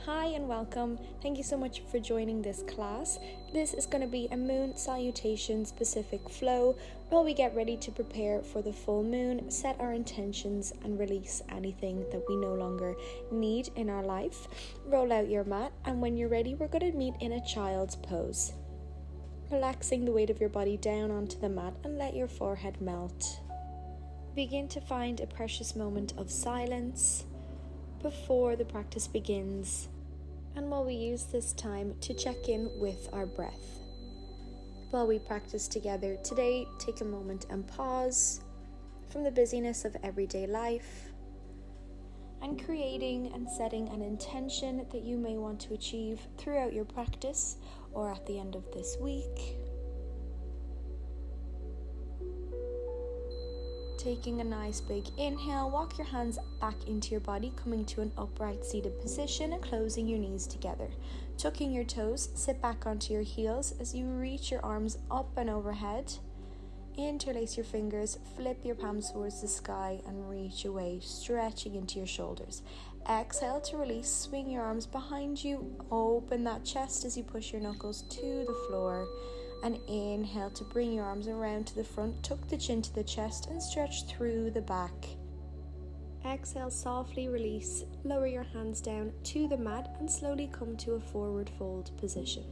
Hi and welcome. Thank you so much for joining this class. This is going to be a moon salutation specific flow while we get ready to prepare for the full moon, set our intentions and release anything that we no longer need in our life. Roll out your mat, and when you're ready, we're going to meet in a child's pose. Relaxing the weight of your body down onto the mat and let your forehead melt. Begin to find a precious moment of silence before the practice begins, and while we use this time to check in with our breath. While we practice together today, take a moment and pause from the busyness of everyday life and creating and setting an intention that you may want to achieve throughout your practice or at the end of this week. Taking a nice big inhale, walk your hands back into your body, coming to an upright seated position and closing your knees together. Tucking your toes, sit back onto your heels as you reach your arms up and overhead. Interlace your fingers, flip your palms towards the sky and reach away, stretching into your shoulders. Exhale to release, swing your arms behind you, open that chest as you push your knuckles to the floor. And inhale to bring your arms around to the front, tuck the chin to the chest and stretch through the back. Exhale, softly release, lower your hands down to the mat and slowly come to a forward fold position.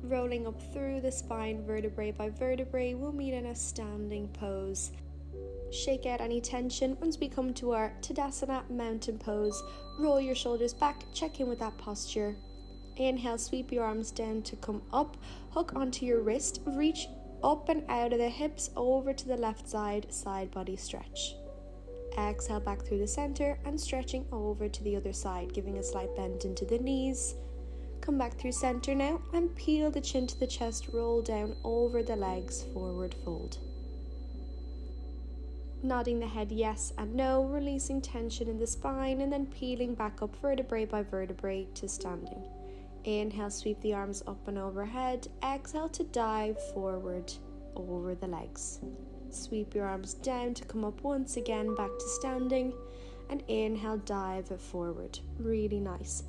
Rolling up through the spine, vertebrae by vertebrae, we'll meet in a standing pose. Shake out any tension. Once we come to our Tadasana mountain pose, roll your shoulders back, check in with that posture. Inhale, sweep your arms down to come up, hook onto your wrist, reach up and out of the hips over to the left side, side body stretch. Exhale back through the center and stretching over to the other side, giving a slight bend into the knees. Come back through center now and peel the chin to the chest, roll down over the legs, forward fold. Nodding the head yes and no, releasing tension in the spine and then peeling back up vertebrae by vertebrae to standing. Inhale, sweep the arms up and overhead. Exhale to dive forward over the legs. Sweep your arms down to come up once again back to standing. And inhale, dive it forward. Really nice.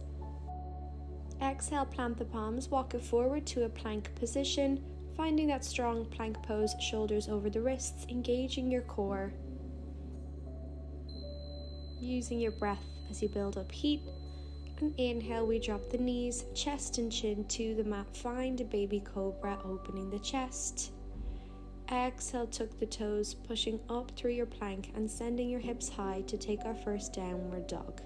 Exhale, plant the palms, walk it forward to a plank position. Finding that strong plank pose, shoulders over the wrists, engaging your core. Using your breath as you build up heat. And inhale, we drop the knees, chest and chin to the mat. Find a baby cobra, opening the chest. Exhale, tuck the toes, pushing up through your plank and sending your hips high to take our first downward dog.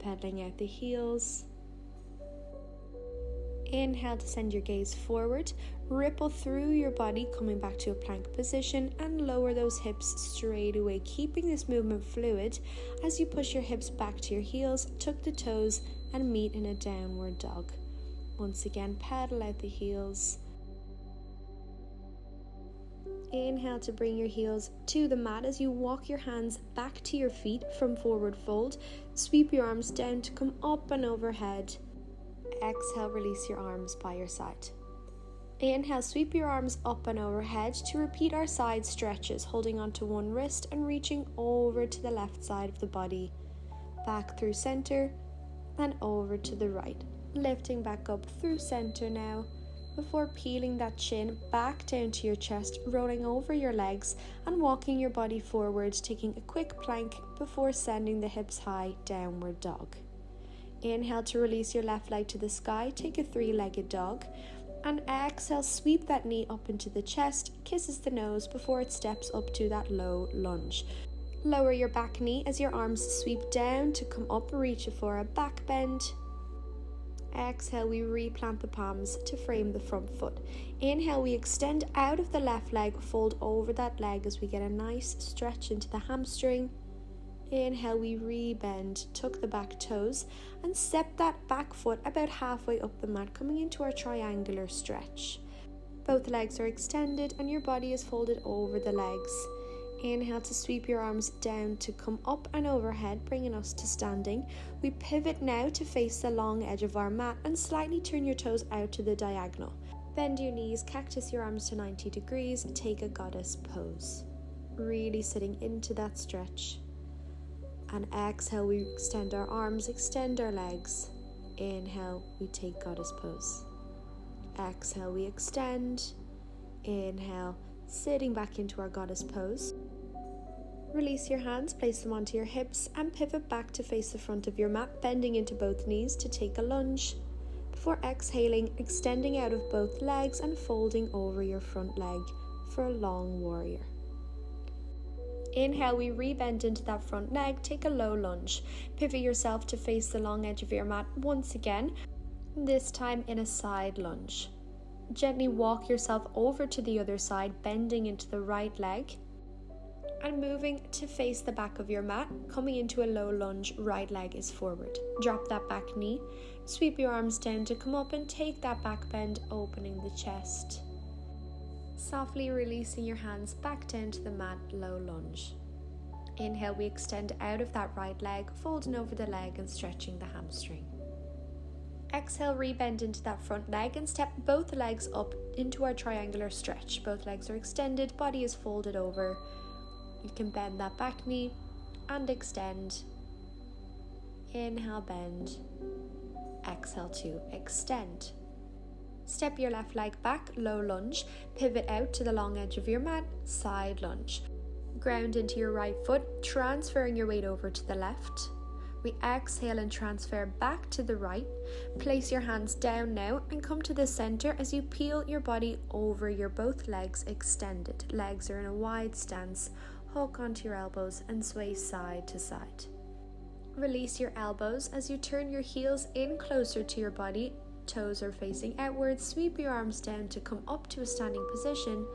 Pedaling out the heels. Inhale to send your gaze forward, ripple through your body, coming back to a plank position and lower those hips straight away, keeping this movement fluid as you push your hips back to your heels, tuck the toes and meet in a downward dog. Once again, pedal out the heels. Inhale to bring your heels to the mat as you walk your hands back to your feet from forward fold. Sweep your arms down to come up and overhead. Exhale, release your arms by your side. Inhale, sweep your arms up and overhead to repeat our side stretches, holding onto one wrist and reaching over to the left side of the body. Back through center and over to the right. Lifting back up through center now before peeling that chin back down to your chest, rolling over your legs and walking your body forward, taking a quick plank before sending the hips high, downward dog. Inhale to release your left leg to the sky, take a three-legged dog. And exhale, sweep that knee up into the chest, kisses the nose before it steps up to that low lunge. Lower your back knee as your arms sweep down to come up, reach for a back bend. Exhale, we replant the palms to frame the front foot. Inhale, we extend out of the left leg, fold over that leg as we get a nice stretch into the hamstring. Inhale, we rebend, tuck the back toes and step that back foot about halfway up the mat, coming into our triangular stretch. Both legs are extended and your body is folded over the legs. Inhale to sweep your arms down to come up and overhead, bringing us to standing. We pivot now to face the long edge of our mat and slightly turn your toes out to the diagonal. Bend your knees, cactus your arms to 90 degrees, take a goddess pose. Really sitting into that stretch. And exhale, we extend our arms, extend our legs. Inhale, we take goddess pose. Exhale, we extend. Inhale, sitting back into our goddess pose. Release your hands, place them onto your hips, and pivot back to face the front of your mat, bending into both knees to take a lunge. Before exhaling, extending out of both legs and folding over your front leg for a long warrior. Inhale, we rebend into that front leg, take a low lunge. Pivot yourself to face the long edge of your mat once again, this time in a side lunge. Gently walk yourself over to the other side, bending into the right leg and moving to face the back of your mat, coming into a low lunge, right leg is forward. Drop that back knee, sweep your arms down to come up and take that back bend, opening the chest. Softly releasing your hands back down to the mat, low lunge. Inhale, we extend out of that right leg, folding over the leg and stretching the hamstring. Exhale, rebend into that front leg and step both legs up into our triangular stretch. Both legs are extended, body is folded over. You can bend that back knee and extend. Inhale, bend. Exhale to extend. Step your left leg back, low lunge. Pivot out to the long edge of your mat, side lunge. Ground into your right foot, transferring your weight over to the left. We exhale and transfer back to the right. Place your hands down now and come to the center as you peel your body over your both legs extended. Legs are in a wide stance. Hook onto your elbows and sway side to side. Release your elbows as you turn your heels in closer to your body. Toes are facing outwards. Sweep your arms down to come up to a standing position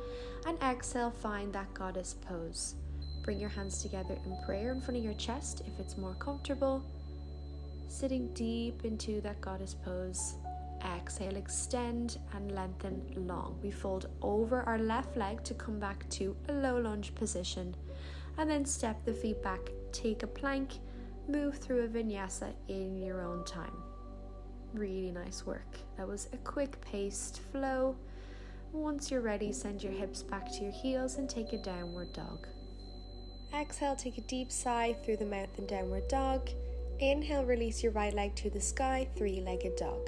and exhale, find that goddess pose. Bring your hands together in prayer in front of your chest if it's more comfortable. Sitting deep into that goddess pose. Exhale, extend and lengthen long. We fold over our left leg to come back to a low lunge position and then step the feet back, take a plank, move through a vinyasa in your own time. Really nice work. That was a quick paced flow. Once you're ready, send your hips back to your heels and take a downward dog. Exhale, take a deep sigh through the mouth in downward dog. Inhale, release your right leg to the sky, three-legged dog.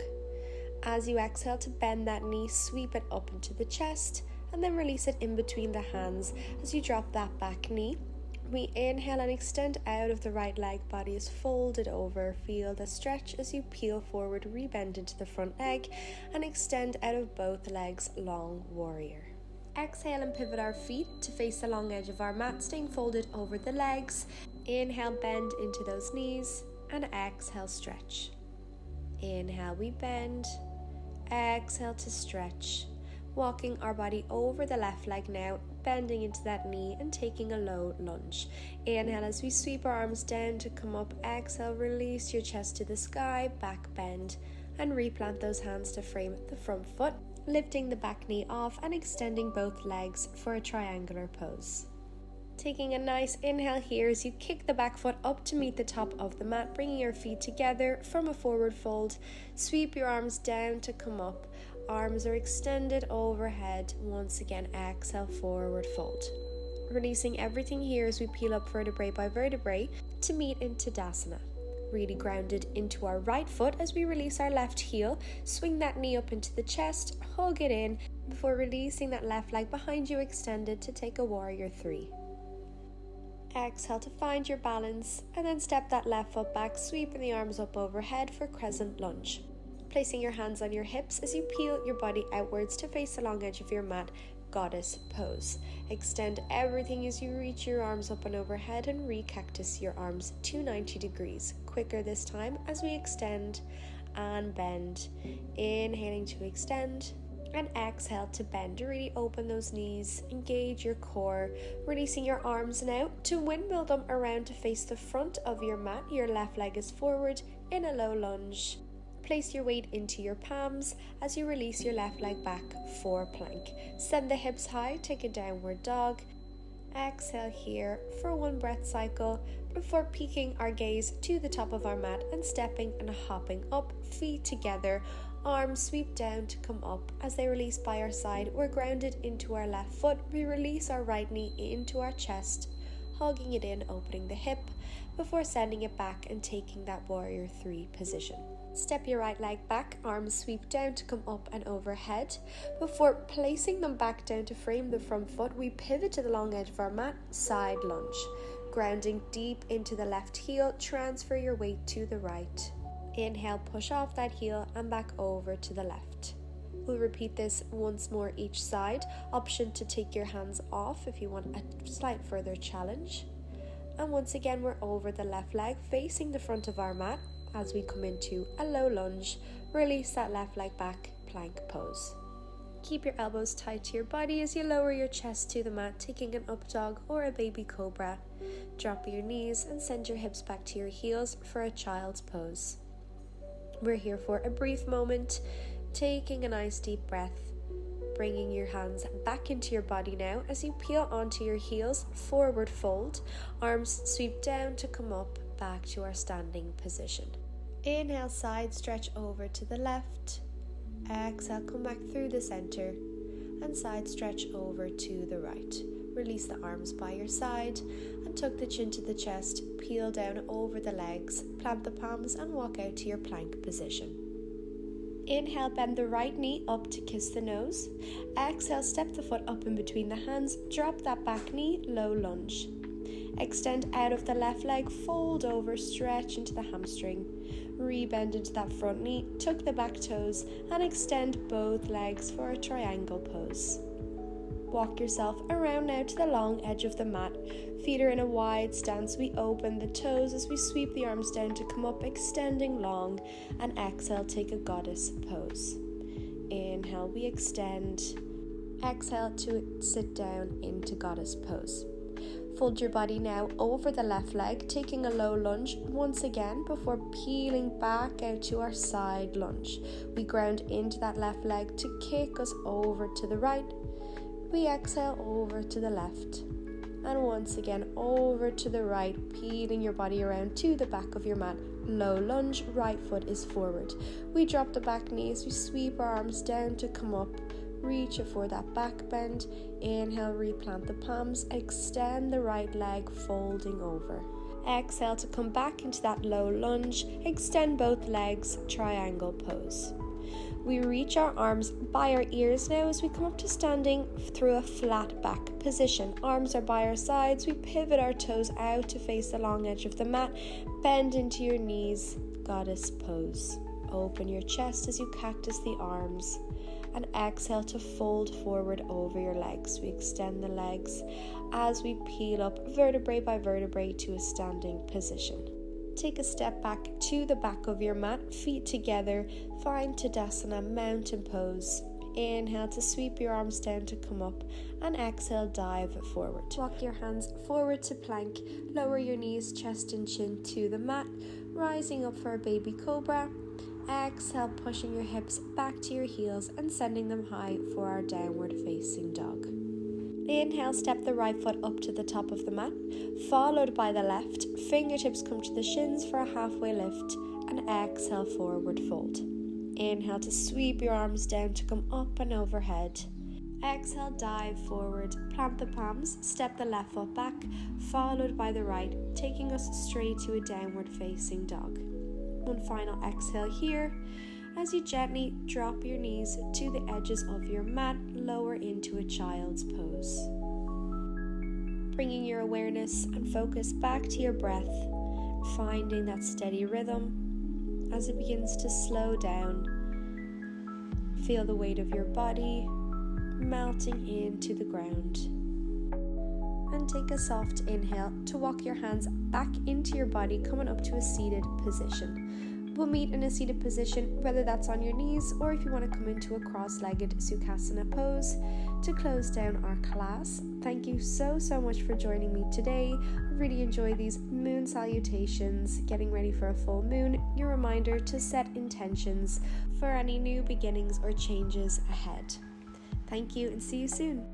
As you exhale to bend that knee, sweep it up into the chest and then release it in between the hands as you drop that back knee. We inhale and extend out of the right leg, body is folded over. Feel the stretch as you peel forward, rebend into the front leg and extend out of both legs, long warrior. Exhale and pivot our feet to face the long edge of our mat, staying folded over the legs. Inhale, bend into those knees and exhale, stretch. Inhale, we bend. Exhale to stretch. Walking our body over the left leg now, bending into that knee and taking a low lunge. Inhale as we sweep our arms down to come up. Exhale, release your chest to the sky, back bend and replant those hands to frame the front foot, lifting the back knee off and extending both legs for a triangular pose. Taking a nice inhale here as you kick the back foot up to meet the top of the mat, bringing your feet together from a forward fold. Sweep your arms down to come up. Arms are extended overhead. Once again, exhale, forward fold. Releasing everything here as we peel up vertebrae by vertebrae to meet in Tadasana. Really grounded into our right foot as we release our left heel. Swing that knee up into the chest, hug it in before releasing that left leg behind you extended to take a warrior three. Exhale to find your balance and then step that left foot back, sweeping the arms up overhead for crescent lunge. Placing your hands on your hips as you peel your body outwards to face the long edge of your mat, goddess pose. Extend everything as you reach your arms up and overhead and re-cactus your arms to 90 degrees. Quicker this time as we extend and bend. Inhaling to extend and exhale to bend. Really open those knees, engage your core, releasing your arms now to windmill them around to face the front of your mat. Your left leg is forward in a low lunge. Place your weight into your palms as you release your left leg back for plank. Send the hips high, take a downward dog. Exhale here for one breath cycle before peaking our gaze to the top of our mat and stepping and hopping up, feet together, arms sweep down to come up. As they release by our side, we're grounded into our left foot. We release our right knee into our chest, hugging it in, opening the hip before sending it back and taking that warrior three position. Step your right leg back, arms sweep down to come up and overhead. Before placing them back down to frame the front foot, we pivot to the long edge of our mat, side lunge. Grounding deep into the left heel, transfer your weight to the right. Inhale, push off that heel and back over to the left. We'll repeat this once more each side. Option to take your hands off if you want a slight further challenge. And once again, we're over the left leg, facing the front of our mat. As we come into a low lunge, release that left leg back, plank pose. Keep your elbows tight to your body as you lower your chest to the mat, taking an up dog or a baby cobra. Drop your knees and send your hips back to your heels for a child's pose. We're here for a brief moment, taking a nice deep breath, bringing your hands back into your body now as you peel onto your heels, forward fold, arms sweep down to come up, back to our standing position. Inhale, side stretch over to the left. Exhale, come back through the center and side stretch over to the right. Release the arms by your side and tuck the chin to the chest. Peel down over the legs, plant the palms and walk out to your plank position. Inhale, bend the right knee up to kiss the nose. Exhale, step the foot up in between the hands. Drop that back knee, low lunge. Extend out of the left leg, fold over, stretch into the hamstring. Rebend into that front knee, tuck the back toes and extend both legs for a triangle pose. Walk yourself around now to the long edge of the mat. Feet are in a wide stance. We open the toes as we sweep the arms down to come up, extending long, and exhale, take a goddess pose. Inhale, we extend. Exhale to sit down into goddess pose. Fold your body now over the left leg, taking a low lunge once again before peeling back out to our side lunge. We ground into that left leg to kick us over to the right. We exhale over to the left. And once again over to the right, peeling your body around to the back of your mat. Low lunge, right foot is forward. We drop the back knees, we sweep our arms down to come up. Reach it for that back bend. Inhale, replant the palms, extend the right leg, folding over. Exhale to come back into that low lunge, extend both legs, triangle pose. We reach our arms by our ears now as we come up to standing through a flat back position. Arms are by our sides, we pivot our toes out to face the long edge of the mat, bend into your knees, goddess pose. Open your chest as you cactus the arms. And exhale to fold forward over your legs. We extend the legs as we peel up vertebrae by vertebrae to a standing position. Take a step back to the back of your mat, feet together, find Tadasana, mountain pose. Inhale to sweep your arms down to come up and exhale, dive forward. Walk your hands forward to plank, lower your knees, chest and chin to the mat, rising up for a baby cobra. Exhale, pushing your hips back to your heels and sending them high for our downward facing dog. Inhale, step the right foot up to the top of the mat, followed by the left. Fingertips come to the shins for a halfway lift, and exhale, forward fold. Inhale to sweep your arms down to come up and overhead. Exhale, dive forward, plant the palms, step the left foot back, followed by the right, taking us straight to a downward facing dog. One final exhale here as you gently drop your knees to the edges of your mat, lower into a child's pose. Bringing your awareness and focus back to your breath, finding that steady rhythm as it begins to slow down. Feel the weight of your body melting into the ground. And take a soft inhale to walk your hands back into your body, coming up to a seated position. We'll meet in a seated position, whether that's on your knees or if you want to come into a cross-legged Sukhasana pose to close down our class. Thank you so much for joining me today. I really enjoy these moon salutations, getting ready for a full moon, your reminder to set intentions for any new beginnings or changes ahead. Thank you and see you soon.